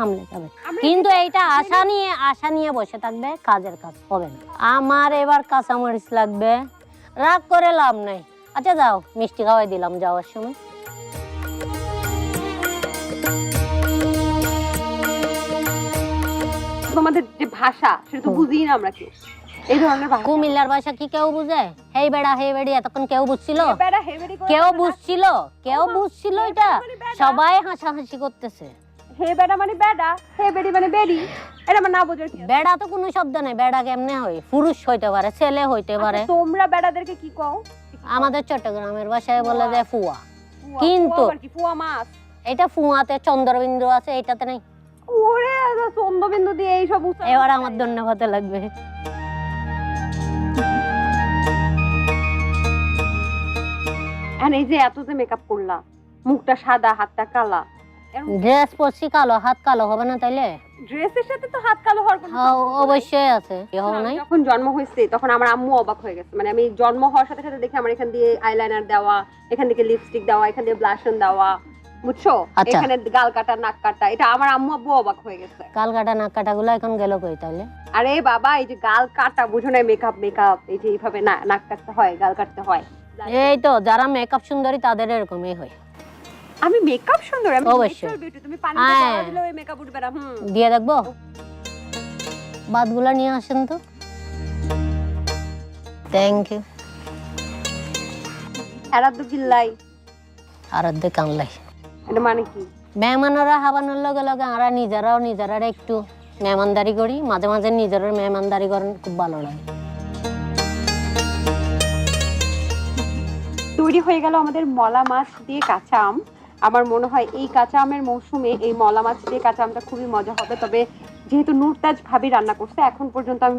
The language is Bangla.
সামলে যাবে, কিন্তু এইটা আশা নিয়ে বসে থাকবে, কাজের কাজ হবে না। আমার এবার কাঁচামরিচ লাগবে, রাগ করে লাভ নাই। আচ্ছা যাও, মিষ্টি খাওয়াই দিলাম যাওয়ার সময়। তোমাদের যে ভাষা সেটা তো বুঝি না আমরা কেউ, এই ধরনের ভাষা। কুমিল্লার ভাষা কি কেউ বুঝে? হেই বেড়া হে বেড়ি এতক্ষণ কেউ বুঝছিল? বেড়া হেবেড়ি করে কেউ বুঝছিল? কেউ বুঝছিল এটা? সবাই হাসাহাসি করতেছে। হে বেড়া মানে বেড়া, হেবেড়ি মানে বেড়ি, এটা আমার না বোঝার কি আছে? বেড়া তো কোনো শব্দ নাই, বেড়া কেমনে হয়? পুরুষ হইতে পারে, ছেলে হইতে পারে। আচ্ছা, তোমরা বেড়াদেরকে কি কও? আমাদের চট্টগ্রামের ভাষায় বলে যে ফুয়া, ফুয়া, কিন্তু ফুয়া আবার কি? ফুয়া মাছ। এটা ফুয়াতে চন্দ্রবিন্দু আছে, এটাতে নাই। ওরে চন্দ্রবিন্দু দিয়ে এইসব উচ্চারণ এবার করে। আমার ধন্যবাদ লাগবে। আর এই যে এত যে মেকআপ করলা, মুখটা সাদা, হাতটা কালা, ড্রেস পরছি কালো, হাত কালো হবে না তাইলে? ড্রেসের সাথে তো হাত কালো হওয়ার কোনো হ্যাঁ, সম্পর্ক নাই। অবশ্যই আছে, কি হবে নাই? যখন জন্ম হয়েছে তখন আমার আম্মু অবাক হয়ে গেছে, মানে আমি জন্ম হওয়ার সাথে সাথে দেখি আমার এখান দিয়ে আইলাইনার দেওয়া, এখান থেকে লিপস্টিক দেওয়া, এখান দিয়ে ব্লাশন দেওয়া, বুঝছো? আচ্ছা। এখানে গাল কাটা, নাক কাটা, এটা আমার আম্মু আব্বু অবাক হয়ে গেছে। কাল কাটা নাক কাটা গুলো এখন গেল কই তাইলে? আরে বাবা, এই যে গাল কাটা বুঝো না, মেকআপ এই যে এইভাবে নাক কাটতে হয়, গাল কাটতে হয়। এই তো যারা মেকআপ সুন্দরী তাদের এরকমই হয়। আমি মেকআপ সুন্দর, আমি অবশ্যই। natural beauty, তুমি পানিতে হ্যাঁ। পড়া দিলে ওই মেকআপ উঠবে না। দিয়ে দেখবো, ভাতগুলা নিয়ে আসেন তো। Thank you. এরাদ্দু গিল্লাই, আর অর্ধেক কামলাই। এটা মানে কি? মেহমানরা হাবানোর লগে লগে আমরা নিজেরা একটু মেহমানদারি করি, মাঝে মাঝে নিজের মেহমানদারি করেন, খুব ভালো লাগে। তৈরি হয়ে গেল আমাদের মলা মাছ দিয়ে কাঁচা আম। আমার মনে হয় এই কাঁচা আমের মৌসুমে এই মলা মাছ দিয়ে কাঁচা আমটা খুবই মজা হবে। তবে যেহেতু নুরতাজ ভাবি রান্না করছে, এখন পর্যন্ত আমি